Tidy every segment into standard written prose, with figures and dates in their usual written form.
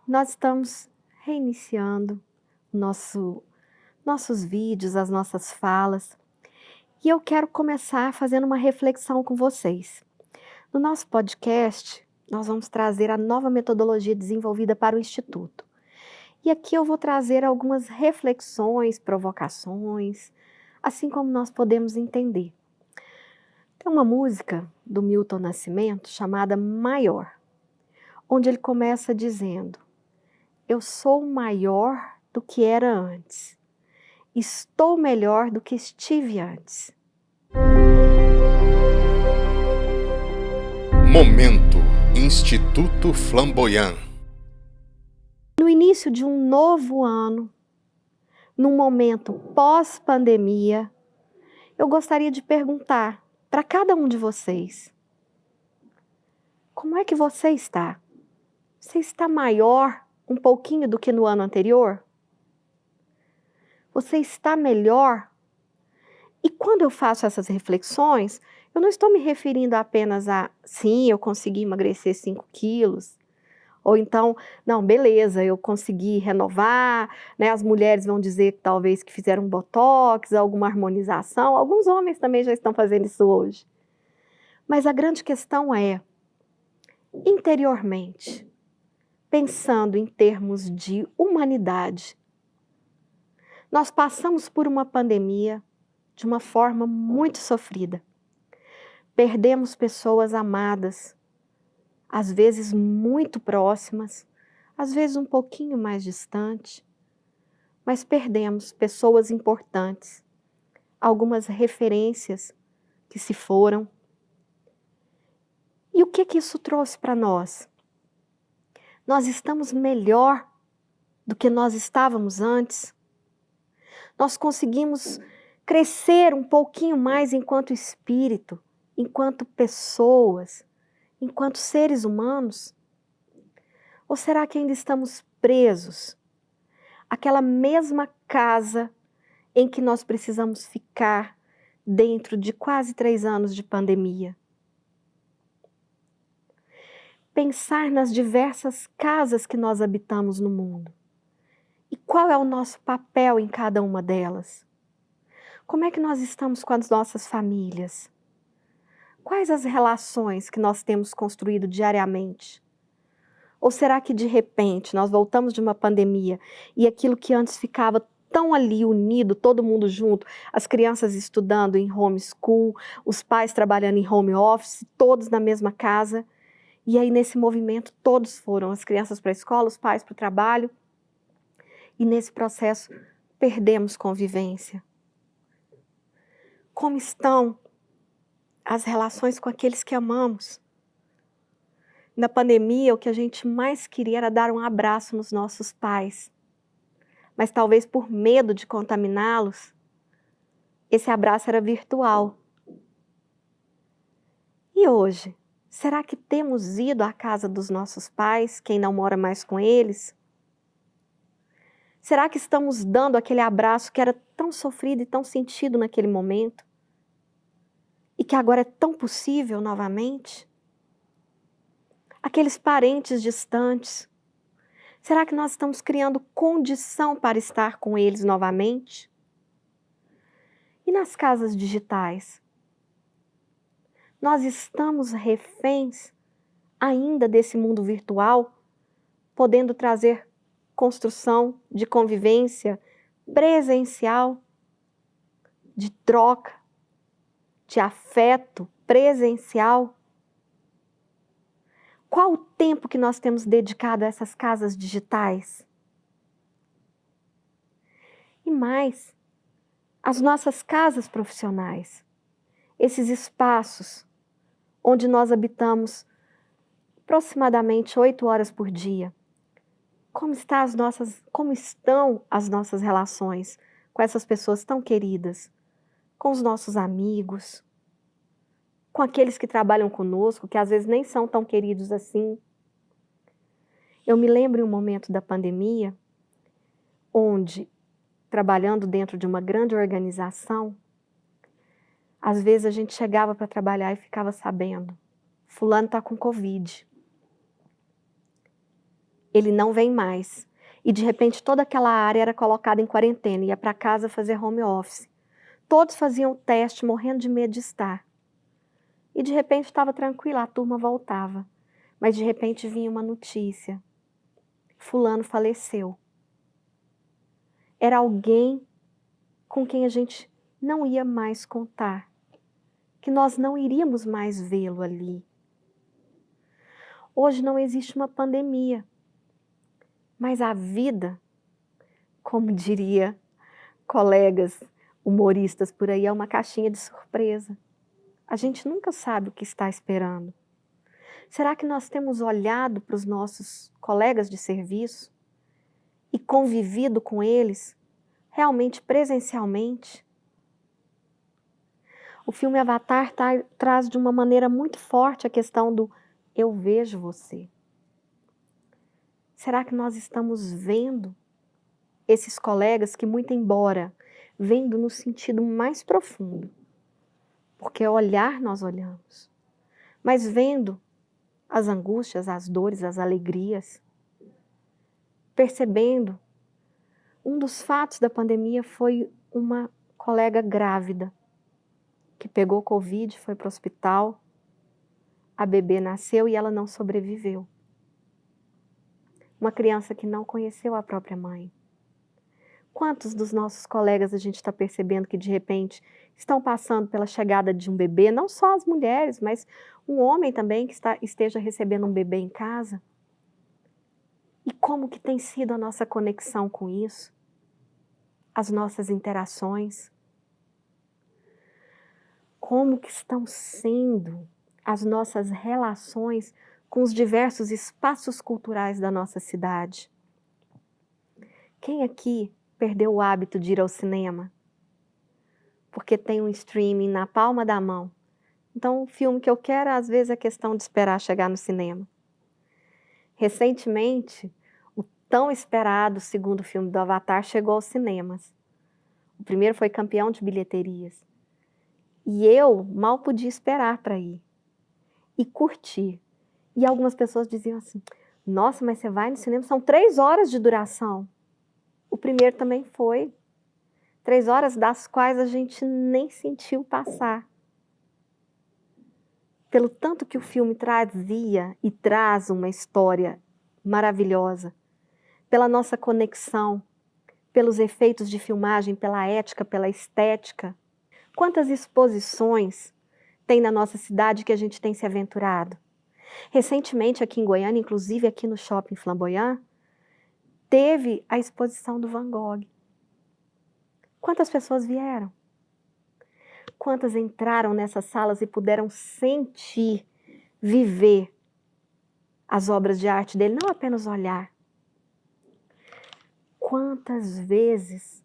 Nós estamos reiniciando nossos vídeos, as nossas falas, e eu quero começar fazendo uma reflexão com vocês. No nosso podcast, nós vamos trazer a nova metodologia desenvolvida para o Instituto. E aqui eu vou trazer algumas reflexões, provocações, assim como nós podemos entender. Tem uma música do Milton Nascimento chamada Maior, onde ele começa dizendo: eu sou maior do que era antes. Estou melhor do que estive antes. Momento Instituto Flamboyant. No início de um novo ano, num momento pós-pandemia, eu gostaria de perguntar para cada um de vocês: como é que você está? Você está maior um pouquinho do que no ano anterior? Você está melhor? E quando eu faço essas reflexões, eu não estou me referindo apenas a, sim, eu consegui emagrecer 5 quilos, ou então, não, beleza, eu consegui renovar, né? As mulheres vão dizer que talvez que fizeram um botox, alguma harmonização, alguns homens também já estão fazendo isso hoje. Mas a grande questão é, interiormente, pensando em termos de humanidade, nós passamos por uma pandemia de uma forma muito sofrida. Perdemos pessoas amadas, às vezes muito próximas, às vezes um pouquinho mais distante, mas perdemos pessoas importantes, algumas referências que se foram. E o que isso trouxe para nós? Nós estamos melhor do que nós estávamos antes? Nós conseguimos crescer um pouquinho mais enquanto espírito, enquanto pessoas, enquanto seres humanos? Ou será que ainda estamos presos àquela mesma casa em que nós precisamos ficar dentro de quase 3 anos de pandemia? Pensar nas diversas casas que nós habitamos no mundo. E qual é o nosso papel em cada uma delas? Como é que nós estamos com as nossas famílias? Quais as relações que nós temos construído diariamente? Ou será que de repente nós voltamos de uma pandemia e aquilo que antes ficava tão ali unido, todo mundo junto, as crianças estudando em homeschool, os pais trabalhando em home office, todos na mesma casa, e aí nesse movimento todos foram, as crianças para a escola, os pais para o trabalho, e nesse processo perdemos convivência. Como estão as relações com aqueles que amamos? Na pandemia, o que a gente mais queria era dar um abraço nos nossos pais. Mas talvez por medo de contaminá-los, esse abraço era virtual. E hoje, será que temos ido à casa dos nossos pais, quem não mora mais com eles? Será que estamos dando aquele abraço que era tão sofrido e tão sentido naquele momento? E que agora é tão possível novamente? Aqueles parentes distantes, será que nós estamos criando condição para estar com eles novamente? E nas casas digitais? Nós estamos reféns ainda desse mundo virtual, podendo trazer construção de convivência presencial, de troca, de afeto presencial? Qual o tempo que nós temos dedicado a essas casas digitais? E mais, as nossas casas profissionais, esses espaços onde nós habitamos aproximadamente 8 horas por dia. Como estão as nossas relações com essas pessoas tão queridas? Com os nossos amigos? Com aqueles que trabalham conosco, que às vezes nem são tão queridos assim? Eu me lembro em um momento da pandemia, onde, trabalhando dentro de uma grande organização, às vezes a gente chegava para trabalhar e ficava sabendo, fulano está com Covid. ele não vem mais. E de repente toda aquela área era colocada em quarentena, ia para casa fazer home office. Todos faziam o teste, morrendo de medo de estar. E de repente estava tranquila, a turma voltava. Mas de repente vinha uma notícia. Fulano faleceu. Era alguém com quem a gente não ia mais contar, que nós não iríamos mais vê-lo ali. Hoje não existe uma pandemia, mas a vida, como diria colegas humoristas por aí, é uma caixinha de surpresa. A gente nunca sabe o que está esperando. Será que nós temos olhado para os nossos colegas de serviço e convivido com eles realmente presencialmente? O filme Avatar traz de uma maneira muito forte a questão do eu vejo você. Será que nós estamos vendo esses colegas que, muito embora vendo no sentido mais profundo, porque olhar nós olhamos, mas vendo as angústias, as dores, as alegrias, percebendo, um dos fatos da pandemia foi uma colega grávida, que pegou Covid, foi para o hospital, a bebê nasceu e ela não sobreviveu. Uma criança que não conheceu a própria mãe. Quantos dos nossos colegas a gente está percebendo que de repente estão passando pela chegada de um bebê, não só as mulheres, mas um homem também que esteja recebendo um bebê em casa? E como que tem sido a nossa conexão com isso? As nossas interações? Como que estão sendo as nossas relações com os diversos espaços culturais da nossa cidade? Quem aqui perdeu o hábito de ir ao cinema? Porque tem um streaming na palma da mão. Então o filme que eu quero, às vezes, é questão de esperar chegar no cinema. Recentemente, o tão esperado segundo filme do Avatar chegou aos cinemas. O primeiro foi campeão de bilheterias. E eu mal podia esperar para ir. E curtir. E algumas pessoas diziam assim, nossa, mas você vai no cinema, são 3 horas de duração. O primeiro também foi. 3 horas das quais a gente nem sentiu passar. Pelo tanto que o filme trazia e traz uma história maravilhosa. Pela nossa conexão, pelos efeitos de filmagem, pela ética, pela estética. Quantas exposições tem na nossa cidade que a gente tem se aventurado? Recentemente aqui em Goiânia, inclusive aqui no Shopping Flamboyant, teve a exposição do Van Gogh. Quantas pessoas vieram? Quantas entraram nessas salas e puderam sentir, viver as obras de arte dele, não apenas olhar. Quantas vezes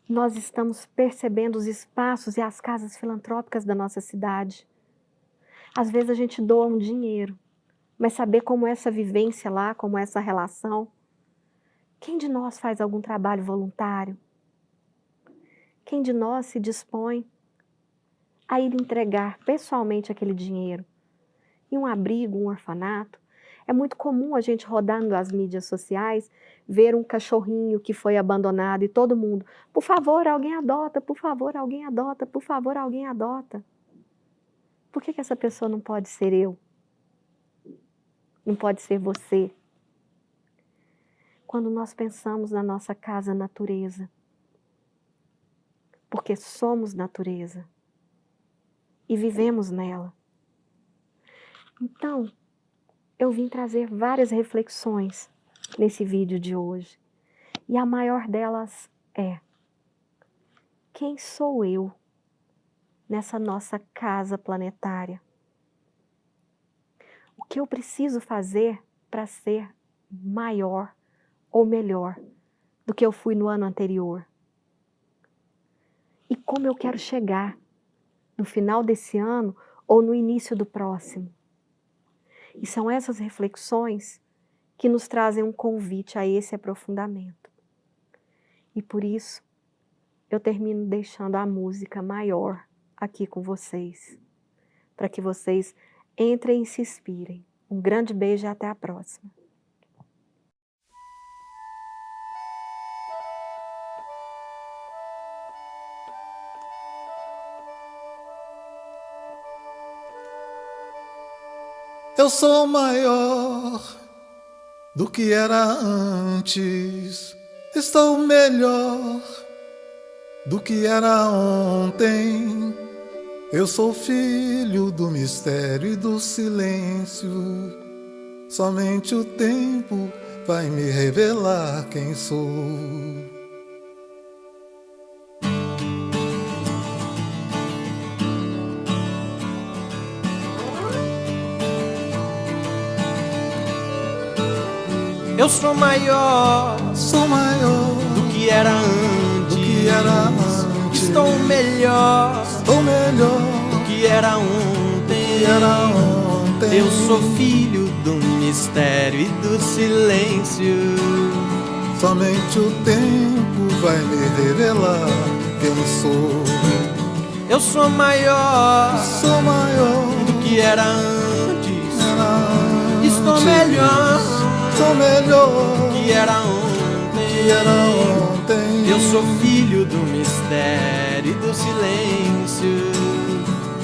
nós estamos percebendo os espaços e as casas filantrópicas da nossa cidade? Às vezes a gente doa um dinheiro, mas saber como é essa vivência lá, como é essa relação. Quem de nós faz algum trabalho voluntário? Quem de nós se dispõe a ir entregar pessoalmente aquele dinheiro em um abrigo, um orfanato? É muito comum a gente rodar nas mídias sociais, ver um cachorrinho que foi abandonado e todo mundo, por favor, alguém adota, por favor, alguém adota, por favor, alguém adota. Por que essa pessoa não pode ser eu? Não pode ser você? Quando nós pensamos na nossa casa natureza, porque somos natureza e vivemos nela. Então, eu vim trazer várias reflexões nesse vídeo de hoje. E a maior delas é: quem sou eu nessa nossa casa planetária? O que eu preciso fazer para ser maior ou melhor do que eu fui no ano anterior? E como eu quero chegar no final desse ano ou no início do próximo? E são essas reflexões que nos trazem um convite a esse aprofundamento. E por isso, eu termino deixando a música maior aqui com vocês, para que vocês entrem e se inspirem. Um grande beijo e até a próxima. Eu sou maior do que era antes. Estou melhor do que era ontem. Eu sou filho do mistério e do silêncio. Somente o tempo vai me revelar quem sou. Eu sou maior do que era antes. que era antes. Estou melhor do que era que ontem. era ontem. Eu sou filho do mistério e do silêncio. Somente o tempo vai me revelar quem sou. Eu sou maior do que era antes. Estou melhor que era ontem. Eu sou filho do mistério e do silêncio.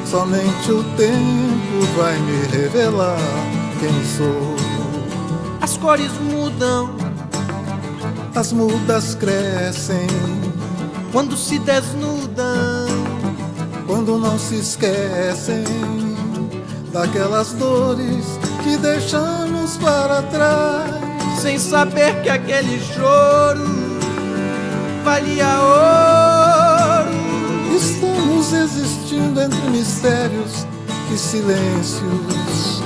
Somente o tempo vai me revelar quem sou. As cores mudam As mudas crescem quando se desnudam. quando não se esquecem daquelas dores que deixamos para trás. Sem saber que aquele choro valia ouro. Estamos existindo entre mistérios e silêncios,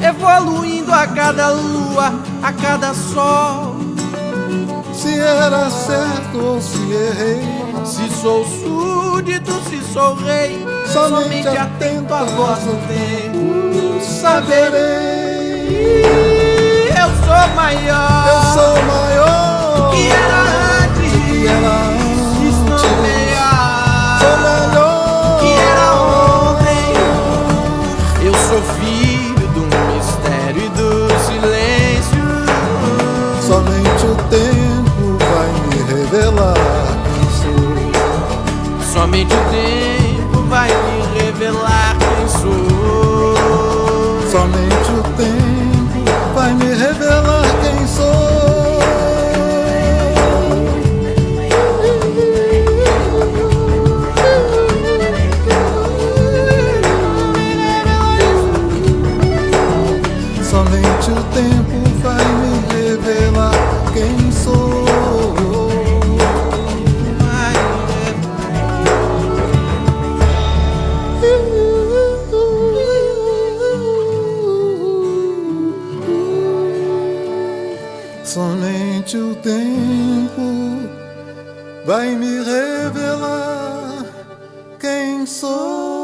Evoluindo a cada lua, a cada sol. se era certo ou se errei. Se sou súdito, se sou rei, somente atento à voz do tempo saberei. Eu sou maior, Eu sou maior que era antes. que era antes. Estou Sou melhor melhor que era ontem. Eu sou filho do mistério e do silêncio. Somente o tempo vai me revelar quem sou. Somente o tempo vai me revelar quem sou. Somente o tempo vai me revelar quem sou. Somente o tempo vai me revelar quem sou. Somente o tempo vai me revelar quem sou.